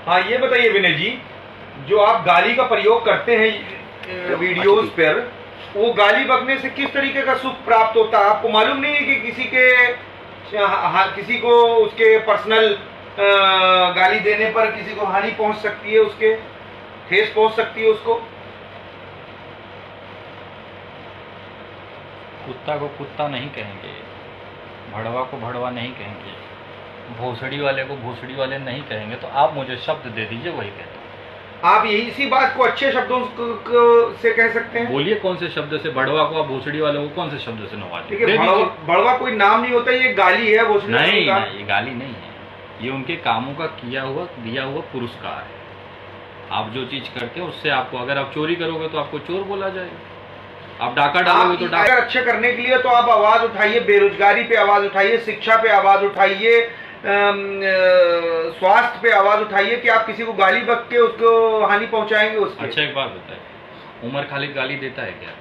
हाँ, ये बताइए विनय जी, जो आप गाली का प्रयोग करते हैं वीडियोस पर, वो गाली बकने से किस तरीके का सुख प्राप्त होता है? आपको मालूम नहीं है कि किसी को उसके पर्सनल गाली देने पर किसी को हानि पहुंच सकती है, उसके ठेस पहुंच सकती है उसको? कुत्ता को कुत्ता नहीं कहेंगे, भड़वा को भड़वा नहीं कहेंगे, भोसड़ी वाले को भोसड़ी वाले नहीं कहेंगे। तो आप मुझे शब्द दे दीजिए, वही कहता हूँ। आप यही इसी बात को अच्छे शब्दों से कह सकते हैं। बोलिए कौन से शब्द से? भड़वा को आप भोसड़ी वाले को कौन से शब्द से नवाजें? देखिए, भड़वा कोई नाम नहीं होता, ये गाली है। भोसड़ी नहीं, ये गाली नहीं है, ये उनके कामों का दिया हुआ पुरस्कार है। आप जो चीज करते हैं उससे आपको, अगर आप चोरी करोगे तो आपको चोर बोला जाएगा, आप डाका डालोगे तो डाका। अगर अच्छे करने के लिए तो आप आवाज उठाइए, बेरोजगारी पे आवाज उठाइए, शिक्षा पे आवाज उठाइए, स्वास्थ्य पे आवाज उठाइए कि आप किसी को गाली बक के उसको हानि पहुंचाएंगे उसकी। अच्छा, एक बात बताइए, उमर खालिद गाली देता है क्या?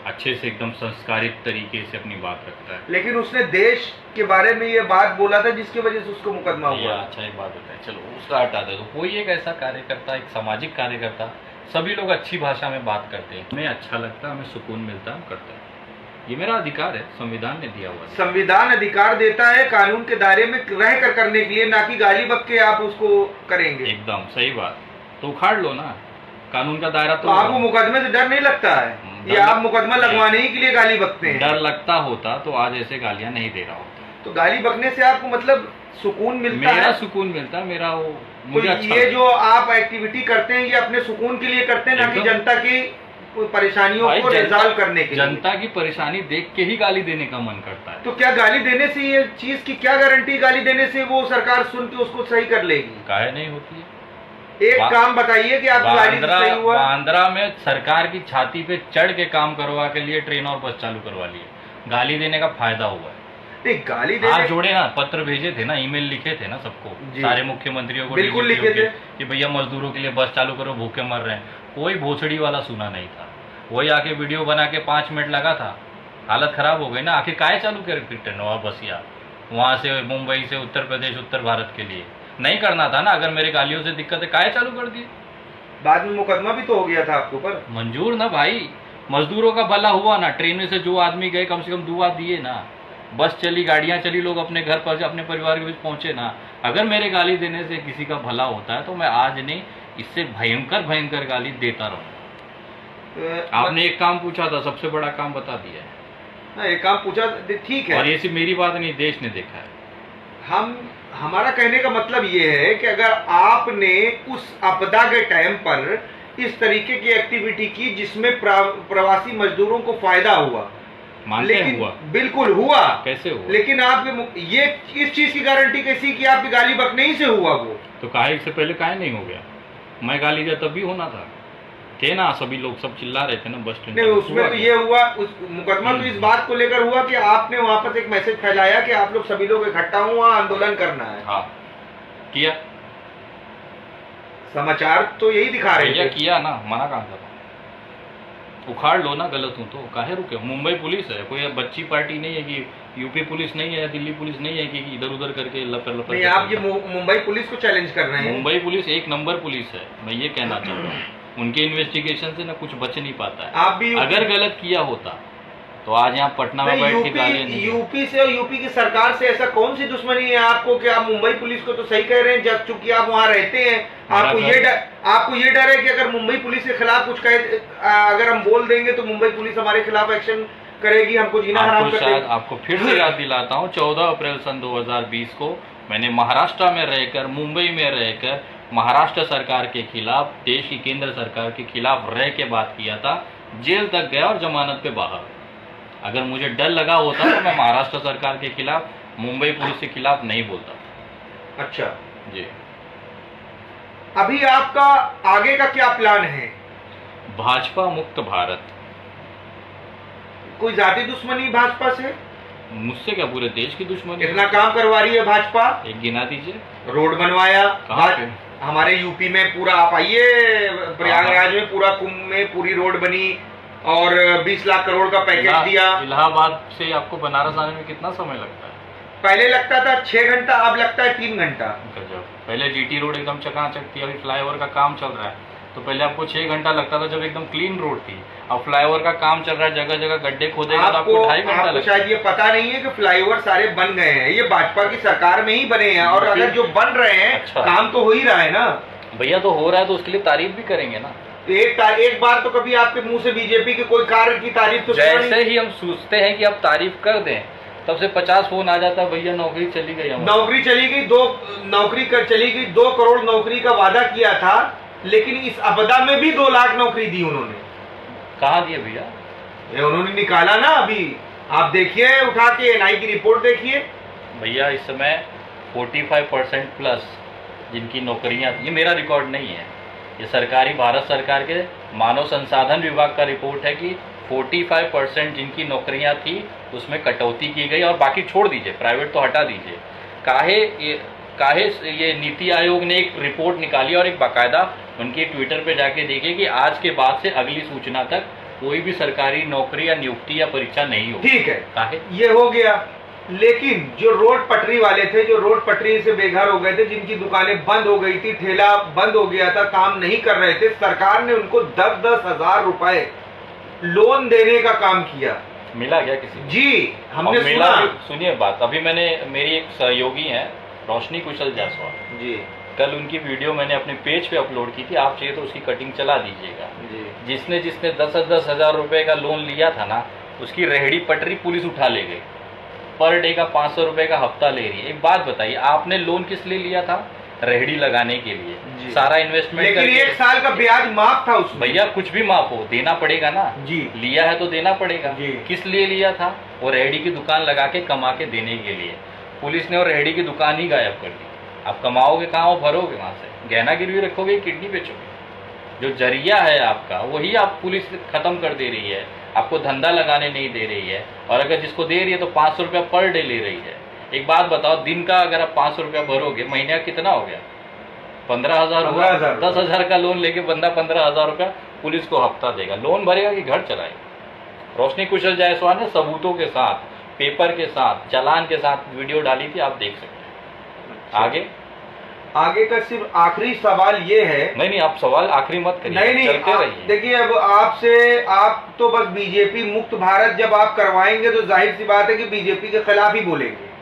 अच्छे से एकदम संस्कारित तरीके से अपनी बात रखता है, लेकिन उसने देश के बारे में ये बात बोला था जिसकी वजह से उसको मुकदमा हुआ। अच्छा, एक बात बताइए, चलो उसका हटा दे। तो कोई एक ऐसा कार्यकर्ता, एक सामाजिक कार्यकर्ता, सभी लोग अच्छी भाषा में बात करते हैं, हमें अच्छा लगता है, हमें सुकून मिलता है, हम करते हैं। ये मेरा अधिकार है, संविधान ने दिया हुआ। संविधान अधिकार देता है कानून के दायरे में रह कर करने के लिए, ना कि गाली बक के आप उसको करेंगे। एकदम सही बात। तो उखाड़ लो ना कानून का दायरा। तो आपको मुकदमे से डर नहीं लगता है? ये आप मुकदमा लगवाने ही के लिए गाली बकते हैं। डर लगता होता तो आज ऐसे गालियां नहीं दे रहा होता। तो गाली बकने से आपको मतलब सुकून मिलता है? मेरा सुकून मिलता है, मेरा वो मुझे अच्छा। ये जो आप एक्टिविटी करते हैं ये अपने सुकून के लिए करते हैं, ना कि जनता की परेशानियों को रिजॉल्व करने के लिए? जनता की परेशानी देख के ही गाली देने का मन करता है। तो क्या गाली देने से, ये चीज की क्या गारंटी, गाली देने से वो सरकार सुन के उसको सही कर लेगी? काहे नहीं होती है? एक काम बताइए कि आपकी गाली से सही हुआ। बांद्रा में सरकार की छाती पे चढ़ के काम करवा के लिए ट्रेन और बस चालू करवा लिए, गाली देने का फायदा हुआ है। गाली हाथ जोड़े ना, पत्र भेजे थे ना, ईमेल लिखे थे ना सबको, सारे मुख्यमंत्रियों को बिल्कुल लिखे थे कि भैया मजदूरों के लिए बस चालू करो, भूखे मर रहे हैं। कोई भोसड़ी वाला सुना नहीं था। वही आके वीडियो बना के 5 मिनट लगा था, हालत खराब हो गई ना। आखिर काहे चालू कर ट्रेन और बस यार, वहां से मुंबई से उत्तर प्रदेश, उत्तर भारत के लिए नहीं करना था ना। अगर मेरे गालियों से दिक्कत है, काहे चालू कर दिए? बाद में मुकदमा भी तो हो गया था आपके ऊपर। मंजूर ना भाई, मजदूरों का भला हुआ ना। ट्रेन में से जो आदमी गए कम से कम दुआ दिए ना, बस चली, गाड़ियां चली, लोग अपने घर पर अपने परिवार के बीच पहुंचे ना। अगर मेरे गाली देने से किसी का भला होता है तो मैं आज नहीं, इससे भयंकर भयंकर गाली देता रहूं। आपने एक काम पूछा था, सबसे बड़ा काम बता दिया है। एक काम पूछा, ठीक है, और ये सिर्फ मेरी बात नहीं, देश ने देखा है। हमारा कहने का मतलब ये है कि अगर आपने उस आपदा के टाइम पर इस तरीके की एक्टिविटी की जिसमें प्रवासी मजदूरों को फायदा हुआ, लेकिन हुआ, बिल्कुल हुआ। कैसे हुआ? लेकिन आप ये इस चीज की गारंटी कैसी कि आपकी गाली बकने ही से हुआ? वो तो काहे से पहले काहे नहीं हो गया? मैं गाली दिया तब भी होना था, थे ना सभी लोग, सब चिल्ला रहे थे ना बस स्टैंड। नहीं, उसमें तो ये हुआ, उस मुकदमा तो इस बात को लेकर हुआ कि आपने वहां पर एक मैसेज फैलाया कि आप लोग सभी लोग इकट्ठा हुआ, आंदोलन करना है। हाँ, किया। समाचार तो यही दिखा रहे थे। किया ना, मना कहाँ था? उखाड़ लो ना, गलत हूँ तो काहे रुके? मुंबई पुलिस है, कोई बच्ची पार्टी नहीं है कि यूपी पुलिस नहीं है या दिल्ली पुलिस नहीं है कि इधर उधर करके लपर लपर। नहीं, आप ये मुंबई पुलिस को चैलेंज कर रहे हैं। मुंबई पुलिस 1 नंबर पुलिस है, मैं ये कहना चाहता हूँ। उनके इन्वेस्टिगेशन से ना कुछ बच नहीं पाता है। आप भी अगर गलत किया होता तो आज यहाँ पटना में बैठ के गालियां नहीं। यूपी से और यूपी की सरकार से ऐसा कौन सी दुश्मनी है आपको कि आप मुंबई पुलिस को तो सही कह रहे हैं, जब चूंकि आप वहां रहते हैं। आपको ये डर है कि अगर मुंबई पुलिस के खिलाफ कुछ कहे, अगर हम बोल देंगे तो मुंबई पुलिस हमारे खिलाफ एक्शन करेगी, हमको जीना हराम कर देगी। आपको फिर से याद दिलाता हूँ, 14 अप्रैल सन 2020 को मैंने महाराष्ट्र में रहकर, मुंबई में रहकर महाराष्ट्र सरकार के खिलाफ, देश की केंद्र सरकार के खिलाफ रह के बात किया था। जेल तक गया और जमानत पे बाहर। अगर मुझे डर लगा होता तो मैं महाराष्ट्र सरकार के खिलाफ, मुंबई पुलिस के खिलाफ नहीं बोलता। अच्छा जी। अभी आपका आगे का क्या प्लान है? भाजपा मुक्त भारत। कोई जाति दुश्मनी भाजपा से? मुझसे क्या, पूरे देश की दुश्मनी। कितना काम करवा रही है भाजपा? एक गिना दीजिए। रोड बनवाया हमारे यूपी में पूरा, आप आइए प्रयागराज में पूरा कुंभ में पूरी रोड बनी और 20 लाख करोड़ का पैकेज दिया। इलाहाबाद से आपको बनारस आने में कितना समय लगता है? पहले लगता था 6 घंटा, अब लगता है 3 घंटा। गजब। पहले जीटी रोड एकदम चकाचक थी, अभी फ्लाईओवर का काम चल रहा है, तो पहले आपको 6 घंटा लगता था जब एकदम क्लीन रोड थी। अब फ्लाईओवर का काम चल रहा है, जगह जगह गड्ढे खोदेगा तो आपको 2.5 घंटा आपको लगता है। शायद ये पता नहीं है कि फ्लाईओवर सारे बन गए हैं, ये भाजपा की सरकार में ही बने हैं, और अगर जो बन रहे हैं अच्छा। काम तो हो ही रहा है ना भैया, तो हो रहा है तो उसके लिए तारीफ भी करेंगे ना। तो एक बार तो कभी आपके मुंह से बीजेपी के कोई कार्य की तारीफ तो सुना नहीं। जैसे ही हम सोचते हैं कि अब तारीफ कर दें, तब से 50 फोन आ जाता है, भैया नौकरी चली गई हमारी। नौकरी चली गई, चली गई, 2 करोड़ नौकरी का वादा किया था, लेकिन इस आपदा में भी 2 लाख नौकरी दी उन्होंने। कहाँ दिए भैया? ये उन्होंने निकाला ना, अभी आप देखिए, उठा के एनआई की रिपोर्ट देखिए भैया। इस समय 45% प्लस जिनकी नौकरियां, ये मेरा रिकॉर्ड नहीं है, ये सरकारी भारत सरकार के मानव संसाधन विभाग का रिपोर्ट है कि 45% जिनकी नौकरियां थी उसमें कटौती की गई, और बाकी छोड़ दीजिए, प्राइवेट तो हटा दीजिए। काहे ये नीति आयोग ने एक रिपोर्ट निकाली, और एक बाकायदा उनके ट्विटर पे जाके देखिए कि आज के बाद से अगली सूचना तक कोई भी सरकारी नौकरी या नियुक्ति या परीक्षा नहीं होगी। ठीक है, काहे? ये हो गया, लेकिन जो रोड पटरी वाले थे, जो रोड पटरी से बेघर हो गए थे, जिनकी दुकानें बंद हो गई थी, ठेला बंद हो गया था, काम नहीं कर रहे थे, सरकार ने उनको 10-10 हजार रुपए लोन देने का काम किया। मिला क्या किसी को? जी, हमने मिला। सुना। सुनिए बात, अभी मेरी एक सहयोगी है रोशनी कुशल जायसवाल जी कल उनकी वीडियो मैंने अपने पेज पे अपलोड की थी, आप चाहिए तो उसकी कटिंग चला दीजिएगा। जी, जिसने 10-10 हजार रुपए का लोन लिया था ना, उसकी रेहड़ी पटरी पुलिस उठा ले गई, पर डे का 500 रुपए का हफ्ता ले रही है। एक बात बताइए, आपने लोन किस लिए लिया था? रेहड़ी लगाने के लिए, सारा इन्वेस्टमेंट लेकिन करके। 1 साल का ब्याज माफ था उसमें। भैया कुछ भी माफ हो, देना पड़ेगा ना। जी, लिया है तो देना पड़ेगा। जी। किस लिए लिया था? वो रेहड़ी की दुकान लगा के कमा के देने के लिए। पुलिस ने वो रेहड़ी की दुकान ही गायब कर दी। आप कमाओगे कहाँ, वो भरोगे वहां से? गहना गिरवी रखोगे, किडनी बेचोगे? जो जरिया है आपका, वही आप पुलिस खत्म कर दे रही है, आपको धंधा लगाने नहीं दे रही है। और अगर जिसको दे रही है तो 500 रुपया पर डे ले रही है। एक बात बताओ, दिन का अगर आप 500 रुपया भरोगे, महीने का कितना हो गया? 15,000 हुआ। 15,000 10,000 का लोन लेके बंदा 15,000 रुपया पुलिस को हफ्ता देगा। लोन भरेगा कि घर चलाएगा? रोशनी कुशल जायसवाल ने सबूतों के साथ, पेपर के साथ, चालान के साथ वीडियो डाली थी, आप देख सकते हैं। आगे का सिर्फ आखिरी सवाल ये है। नहीं, आप सवाल आखिरी मत करिए, नहीं, चलते रहिए। देखिए, अब आप तो बस बीजेपी मुक्त भारत जब आप करवाएंगे तो जाहिर सी बात है कि बीजेपी के खिलाफ ही बोलेंगे।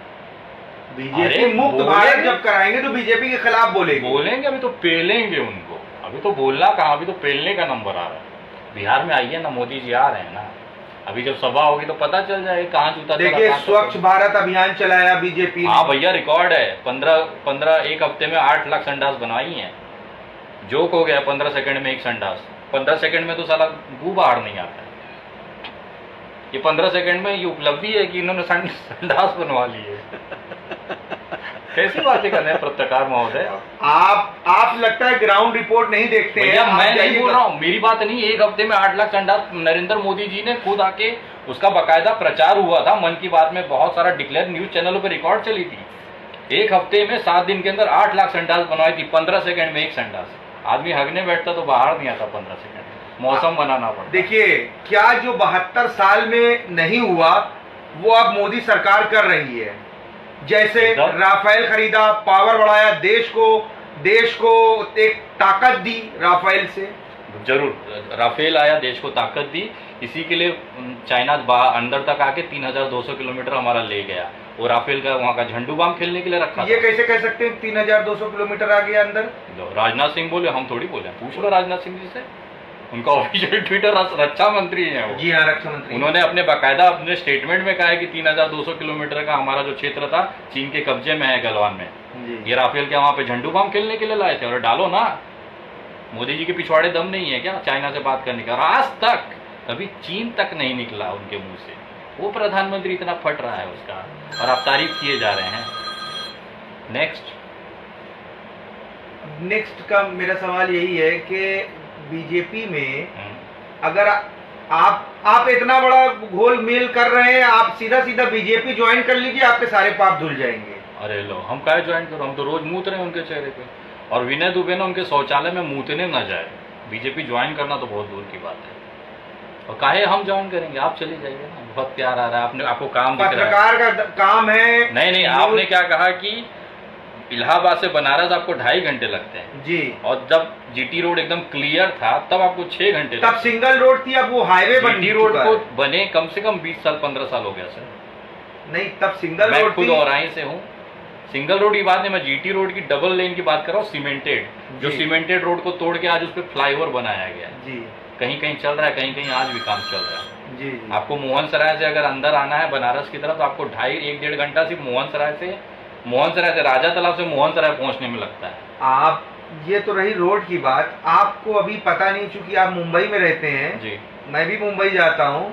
बीजेपी मुक्त भारत जब कराएंगे तो बीजेपी के खिलाफ बोलेंगे। अभी तो पेलेंगे उनको, अभी तो बोलना कहाँ, अभी तो पेलने का नंबर आ रहा है। बिहार में आइए ना, मोदी जी आ रहे हैं ना, अभी जब सभा होगी तो पता चल जाएगा कहाँ जूता। देखिए, स्वच्छ भारत अभियान चलाया बीजेपी। हाँ भैया, रिकॉर्ड है। 15 एक हफ्ते में 8 लाख संडास बनवाई हैं। जोक हो गया 15 सेकंड में एक संडास। 15 सेकंड में तो साला गू बाहर नहीं आता है। ये 15 सेकंड में ये उपलब्धि है कि इन्होंने संडास बनवा ली है। कैसी बातें कर रहे हैं पत्रकार महोदय? आप लगता है ग्राउंड रिपोर्ट नहीं देखते हैं। भैया मैं नहीं बोल रहा हूँ, मेरी बात नहीं। एक हफ्ते में 8 लाख संडास नरेंद्र मोदी जी ने खुद आके, उसका बाकायदा प्रचार हुआ था मन की बात में, बहुत सारा डिक्लेयर न्यूज चैनलों पे रिकॉर्ड चली थी। एक हफ्ते में 7 दिन के अंदर 8 लाख संडास बनवाई थी। 15 सेकंड में एक संडास। आदमी हगने बैठता तो बाहर नहीं आता 15 सेकंड, मौसम बनाना पड़ता। देखिए, क्या जो 72 साल में नहीं हुआ वो अब मोदी सरकार कर रही है। जैसे राफेल खरीदा, पावर बढ़ाया, देश को एक ताकत दी राफेल से। जरूर, राफेल आया, देश को ताकत दी। इसी के लिए चाइना अंदर तक आके 3,200 किलोमीटर हमारा ले गया। वो राफेल का वहाँ का झंडू बाम खेलने के लिए रखा। ये कैसे कह सकते हैं 3,200 किलोमीटर आ गया अंदर? राजनाथ सिंह बोले, हम थोड़ी बोले। पूछ लो राजनाथ सिंह जी से, उनका ऑफिशियल ट्विटर, रक्षा मंत्री है वो। जी हाँ, रक्षा मंत्री। उन्होंने अपने बाकायदा अपने स्टेटमेंट में कहा है कि 3,200 किलोमीटर का हमारा जो क्षेत्र था चीन के कब्जे में है, गलवान में। ये राफेल के वहां पे झंडू बाम खेलने के लिए लाए थे। और डालो ना, मोदी जी के पिछवाड़े दम नहीं है क्या चाइना से बात करने का? आज तक कभी चीन तक नहीं निकला उनके मुंह से। वो प्रधानमंत्री इतना फट रहा है उसका, और आप तारीफ किए जा रहे हैं। नेक्स्ट का मेरा सवाल यही है कि बीजेपी में अगर आप इतना बड़ा घोल मेल कर रहे हैं, आप सीधा बीजेपी ज्वाइन कर लीजिए, आपके सारे पाप धुल जाएंगे। अरे लो, हम क्या ज्वाइन करो? हम तो रोज मूत रहे हैं उनके चेहरे पे। और विनय दुबे ने उनके शौचालय में मूतने न जाए। बीजेपी ज्वाइन करना तो बहुत दूर की बात है। और काहे हम ज्वाइन करेंगे, आप चले जाइए ना, बहुत प्यार आ रहा है, आपने आपको काम दिख रहा है। पत्रकार का काम है। नहीं, आपने क्या कहा कि इलाहाबाद से बनारस आपको 2.5 घंटे लगते हैं जी, और जब जीटी रोड एकदम क्लियर था तब आपको 6 घंटे तब सिंगल रोड थी, अब वो हाईवे बन जीटी रोड को बने कम से कम 20 साल 15 साल हो गया सर। नहीं, तब सिंगल मैं रोड खुद थी। औराई से हूँ। सिंगल रोड की बात नहीं, मैं जीटी रोड की डबल लेन की बात कर रहा हूँ, सीमेंटेड, जो जी। सीमेंटेड रोड को तोड़ के आज उस पर फ्लाईओवर बनाया गया है। जी कहीं कहीं चल रहा है, कहीं कहीं आज भी काम चल रहा है। जी, आपको मोहन सराय से अगर अंदर आना है बनारस की तरफ तो आपको 2.5-1.5 घंटा सिर्फ मोहन सराय से राजा तालाब से मोहन सराय पहुंचने में लगता है। आप, ये तो रही रोड की बात, आपको अभी पता नहीं, चूंकि आप मुंबई में रहते हैं जी, मैं भी मुंबई जाता हूँ।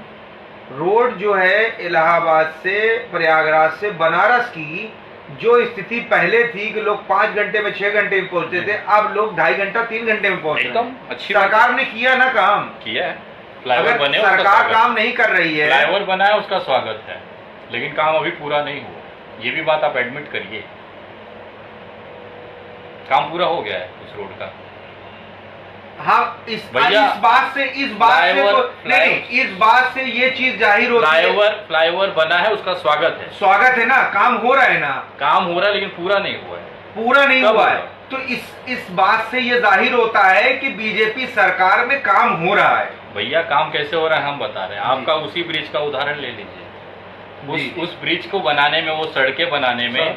रोड जो है इलाहाबाद से प्रयागराज से बनारस की जो स्थिति पहले थी कि लोग 5 घंटे में 6 घंटे में पहुंचते थे, अब लोग 2.5 घंटा 3 घंटे में पहुंच रहे एकदम हैं। अच्छी बात सरकार ने किया ना काम। किया है, फ्लाईओवर अगर बने उसका सरकार स्वागत। काम नहीं कर रही है, फ्लाईओवर बना है उसका स्वागत है, लेकिन काम अभी पूरा नहीं हुआ, ये भी बात आप एडमिट करिए। काम पूरा हो गया है उस रोड का। हाँ, इस भैया, बात से नहीं, इस बात से ये चीज जाहिर होती है। फ्लाईओवर बना है उसका स्वागत है, स्वागत है ना, काम हो रहा है ना, काम हो रहा है लेकिन पूरा नहीं हुआ है। पूरा नहीं कब हुआ है, होगा? तो इस बात से ये जाहिर होता है कि बीजेपी सरकार में काम हो रहा है। भैया काम कैसे हो रहा है हम बता रहे हैं, आपका उसी ब्रिज का उदाहरण ले लीजिए। उस ब्रिज को बनाने में, वो सड़कें बनाने में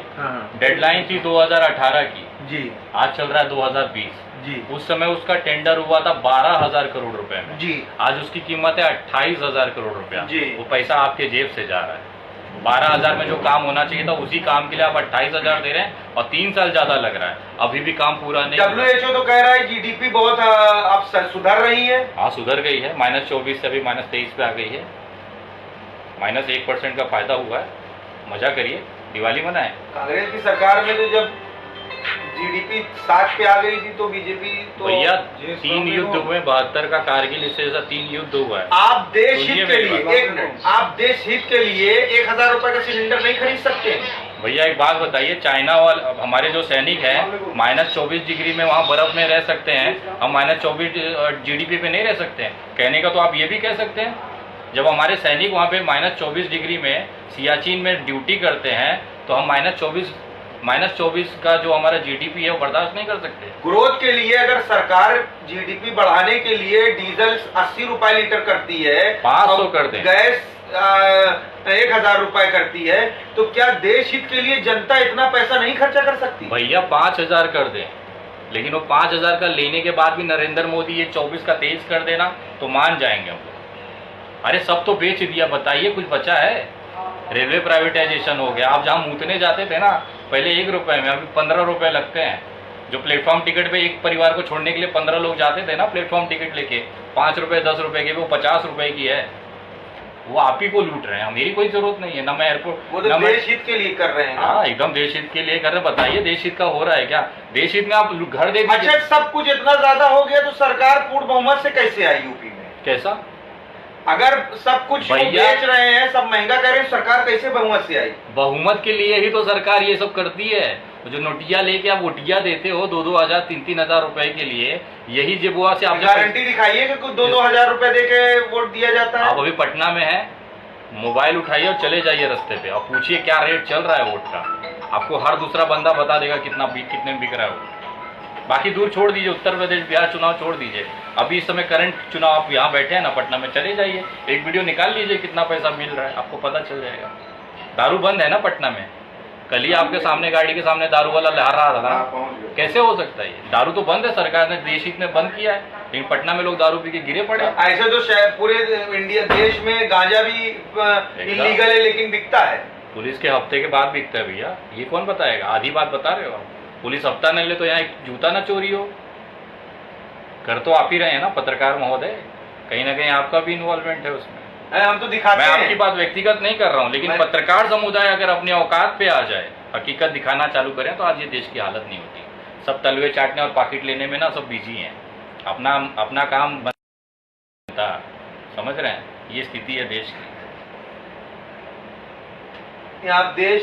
डेडलाइन थी 2018 की, जी, आज चल रहा है 2020 जी, उस समय उसका टेंडर हुआ था 12,000 करोड़ रुपए में जी, आज उसकी कीमत है 28,000 करोड़ रुपया। जी। वो पैसा आपके जेब से जा रहा है। 12,000 में जो काम होना चाहिए था उसी काम के लिए आप 28,000 दे रहे हैं और 3 साल ज्यादा लग रहा है, अभी भी काम पूरा नहीं। WHO तो कह रहा है जीडीपी बहुत अब सुधर रही है। हाँ सुधर गई है, -24 से अभी -23 पे आ गई है, -1% का फायदा हुआ है। मजा करिए, दिवाली मनाएं। कांग्रेस की सरकार में तो जब जीडीपी 7 पे आ गई थी तो बीजेपी तो भैया 3 युद्ध हुए, 72 का कारगिल, इससे ऐसा 3 युद्ध हुआ है। आप देश हित सुनिए के मेरी लिए, बात। एक मिनट, आप देश हित के लिए 1,000 रुपए का सिलेंडर नहीं खरीद सकते? भैया एक बात बताइए, चाइना वाले हमारे जो सैनिक हैं -24 डिग्री में वहाँ बर्फ में रह सकते हैं, हम -24 जीडीपी पे नहीं रह सकते हैं। कहने का तो आप ये भी कह सकते हैं, जब हमारे सैनिक वहाँ पे -24 डिग्री में सियाचिन में ड्यूटी करते हैं तो हम -24 का जो हमारा जीडीपी है वो बर्दाश्त नहीं कर सकते। ग्रोथ के लिए अगर सरकार जीडीपी बढ़ाने के लिए डीजल 80 रुपए लीटर करती है, 500 कर दें, गैस 1,000 रुपए करती है, तो क्या देश हित के लिए जनता इतना पैसा नहीं खर्चा कर सकती? भैया 5,000 कर दें, लेकिन वो 5,000 का लेने के बाद भी नरेंद्र मोदी ये 24 का 23 कर देना तो मान जाएंगे हम लोग। अरे सब तो बेच दिया, बताइए कुछ बचा है? रेलवे प्राइवेटाइजेशन हो गया, आप जहाँ मूतने जाते थे ना पहले 1 रुपए में, अभी 15 रुपए लगते हैं। जो प्लेटफॉर्म टिकट पे एक परिवार को छोड़ने के लिए 15 लोग जाते थे ना प्लेटफॉर्म टिकट लेके, 5 रुपए 10 रुपए के, वो 50 रुपए की है। वो आप ही को लूट रहे हैं, मेरी कोई जरूरत नहीं है ना, मैं एयरपोर्ट वो तो देश हित के लिए कर रहे हैं। हाँ एकदम देश हित के लिए कर रहे हैं। बताइए देश हित का हो रहा है क्या? देश हित में आप घर दे दीजिए। अच्छा, सब कुछ इतना ज्यादा हो गया तो सरकार पूर्ण बहुमत से कैसे आई यूपी में? कैसा? अगर सब कुछ वो भैया, बेच रहे हैं, सब महंगा कर रहे हैं, सरकार कैसे बहुमत से आई? बहुमत के लिए ही तो सरकार ये सब करती है। जो नोटिया लेके आप वोटिया देते हो 2-2 हजार 3-3 हजार रुपए के लिए, यही जेबुआ से आप गारंटी दिखाइए कि कुछ 2-2 हजार रुपए दे के वोट दिया जाता है। आप अभी पटना में है, मोबाइल उठाइए और चले जाइए रास्ते पे और पूछिए क्या रेट चल रहा है वोट का, आपको हर दूसरा बंदा बता देगा कितने में बिक रहा है वो। बाकी दूर छोड़ दीजिए, उत्तर प्रदेश बिहार चुनाव छोड़ दीजिए, अभी इस समय करंट चुनाव आप यहाँ बैठे हैं ना पटना में, चले जाइए एक वीडियो निकाल लीजिए कितना पैसा मिल रहा है, आपको पता चल जाएगा। दारू बंद है ना पटना में, कल ही आपके सामने गाड़ी के सामने दारू वाला लहर रहा था ना, कैसे हो सकता है? ये दारू तो बंद है, सरकार ने देश हित में बंद किया है, लेकिन पटना में लोग दारू पी के गिरे पड़े। ऐसे तो शायद पूरे इंडिया देश में गांजा भी इलीगल है लेकिन बिकता है। पुलिस के हफ्ते के बाद बिकता है भैया, ये कौन बताएगा? आधी बात बता रहे हो आप। पुलिस हफ्ता नहीं ले तो यहाँ एक जूता ना चोरी हो। कर तो आप ही रहे हैं ना पत्रकार महोदय, कहीं ना कहीं आपका भी इन्वॉल्वमेंट है उसमें। हम तो दिखाते मैं हैं। आपकी बात व्यक्तिगत नहीं कर रहा हूँ, लेकिन पत्रकार समुदाय अगर अपने औकात पे आ जाए, हकीकत दिखाना चालू करें, तो आज ये देश की हालत नहीं होती। सब तलवे चाटने और पॉकेट लेने में ना सब बिजी हैं, अपना काम बनता, समझ रहे हैं? ये स्थिति है देश की। आप देश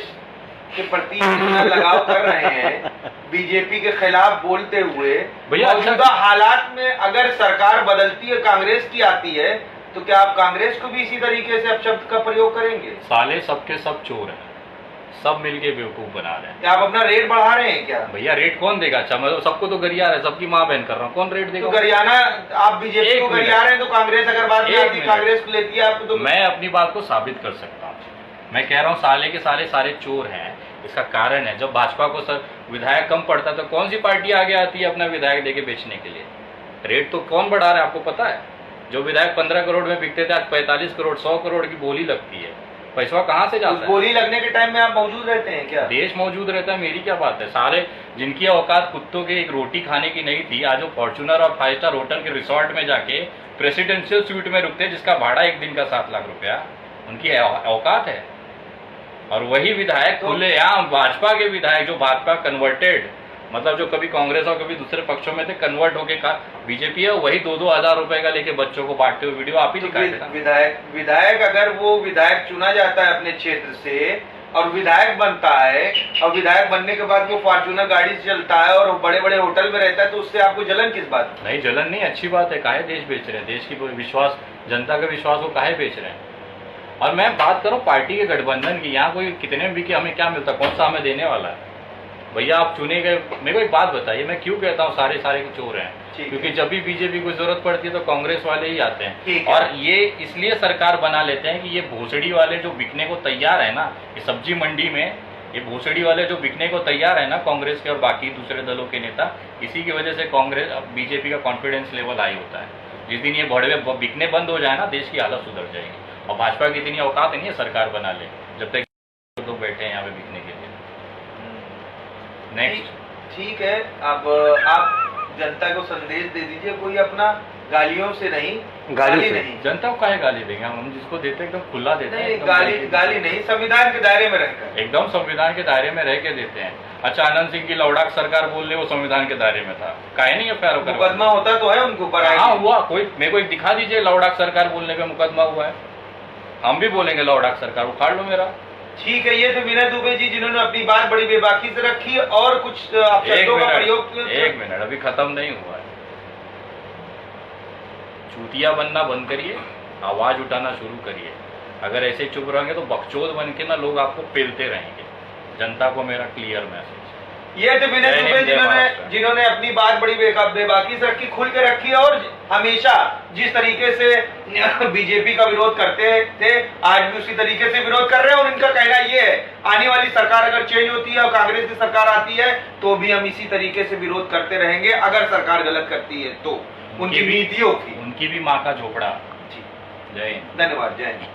के प्रति इतना लगाव कर रहे हैं, बीजेपी के खिलाफ बोलते हुए, भैया मौजूदा हालात में अगर सरकार बदलती है, कांग्रेस की आती है, तो क्या आप कांग्रेस को भी इसी तरीके से अपशब्द का प्रयोग करेंगे? साले सबके सब चोर हैं, सब मिलके बेवकूफ बना रहे हैं। क्या आप अपना रेट बढ़ा रहे हैं क्या? भैया रेट कौन देगा? अच्छा मैं तो सबको तो गरिया रहा है, सबकी माँ बहन कर रहा हूँ, कौन रेट देगा? तो गरियाना आप बीजेपी को गरिया रहे हैं, तो कांग्रेस अगर बात में आती कांग्रेस को लेती है आपको तो। मैं अपनी बात को साबित कर सकता हूँ। मैं कह रहा हूँ साले के साले सारे चोर हैं। इसका कारण है जब भाजपा को सर विधायक कम पड़ता तो कौन सी पार्टी आगे आती है अपना विधायक देके बेचने के लिए? रेट तो कौन बढ़ा रहा है आपको पता है? जो विधायक 15 करोड़ में बिकते थे आज 45 करोड़ 100 करोड़ की बोली लगती है। पैसा कहाँ से जाता है? बोली लगने के टाइम में आप मौजूद रहते हैं क्या? देश मौजूद रहता है, मेरी क्या बात है। सारे जिनकी औकात कुत्तों के एक रोटी खाने की नहीं थी, आज वो फॉर्च्यूनर और 5 स्टार होटल के रिसोर्ट में जाके प्रेसिडेंशियल स्वीट में रुकते हैं जिसका भाड़ा एक दिन का 7 लाख रुपया, उनकी औकात है। और वही विधायक खुलेआम भाजपा के विधायक जो भाजपा कन्वर्टेड, मतलब जो कभी कांग्रेस और कभी दूसरे पक्षों में थे, कन्वर्ट होके का बीजेपी है, वही 2-2 हजार रुपए का लेके बच्चों को बांटते हुए वीडियो आप ही दिखाए थे ना। विधायक अगर वो विधायक चुना जाता है अपने क्षेत्र से और विधायक बनता है और विधायक बनने के बाद वो फॉर्च्यूनर गाड़ी से चलता है और बड़े बड़े होटल में रहता है, तो उससे आपको जलन किस बात? नहीं जलन नहीं, अच्छी बात है। काहे देश बेच रहे हैं? देश की विश्वास, जनता का विश्वास वो काहे बेच रहे हैं? और मैं बात करूं पार्टी के गठबंधन की, यहाँ कोई कितने भी कि हमें क्या मिलता, कौन सा हमें देने वाला है? भैया आप चुने गए। मेरे को एक बात बताइए, मैं क्यों कहता हूँ सारे सारे के चोर हैं? क्योंकि जब भी बीजेपी को जरूरत पड़ती है तो कांग्रेस वाले ही आते हैं। और ये इसलिए सरकार बना लेते हैं कि ये भोसड़ी वाले जो बिकने को तैयार है ना, ये सब्जी मंडी में ये भोसड़ी वाले जो बिकने को तैयार है ना, कांग्रेस के और बाकी दूसरे दलों के नेता, इसी की वजह से कांग्रेस बीजेपी का कॉन्फिडेंस लेवल हाई होता है। जिस दिन ये भड़वे बिकने बंद हो जाए ना, देश की हालत सुधर जाएगी। और भाजपा की इतनी औकात नहीं है सरकार बना ले जब तक लोग बैठे हैं यहाँ पे बिकने के लिए। नेक्स्ट ठीक है, अब आप जनता को संदेश दे दीजिए, कोई अपना गालियों से नहीं, गाली नहीं। जनता को काहे गाली देंगे? हम जिसको देते हैं एकदम खुला देते हैं। गाली नहीं, संविधान के दायरे में रहकर, एकदम संविधान के दायरे में रह के देते हैं। अच्छा आनंद सिंह की लौड़ाक सरकार बोल रहे वो संविधान के दायरे में था, काहे नहीं एफआईआर होकर मुकदमा होता तो है उनके ऊपर? हाँ हुआ, कोई मेरे को एक दिखा दीजिए लौड़ाक सरकार बोलने पे मुकदमा हुआ है। हम भी बोलेंगे लौड़ाक सरकार, उखाड़ लो मेरा। ठीक है, ये थे विनय दुबे जी जिन्होंने अपनी बात बड़ी बेबाकी से रखी और कुछ शब्दों का प्रयोग। एक मिनट, अभी खत्म नहीं हुआ है। चूतिया बनना बंद करिए, आवाज उठाना शुरू करिए। अगर ऐसे चुप रहेंगे तो बकचोद बन के ना लोग आपको पेलते रहेंगे। जनता को मेरा क्लियर मैसेज। ये थे विनय दुबे जिन्होंने अपनी बात बड़ी बेबाकी से रखी, खुल के रखी और हमेशा जिस तरीके से बीजेपी का विरोध करते थे आज भी उसी तरीके से विरोध कर रहे हैं। और इनका कहना ये है आने वाली सरकार अगर चेंज होती है और कांग्रेस की सरकार आती है तो भी हम इसी तरीके से विरोध करते रहेंगे अगर सरकार गलत करती है तो। उनकी नीतियों की, उनकी भी माँ का झोपड़ा। जी जय हिंद। धन्यवाद, जय हिंद।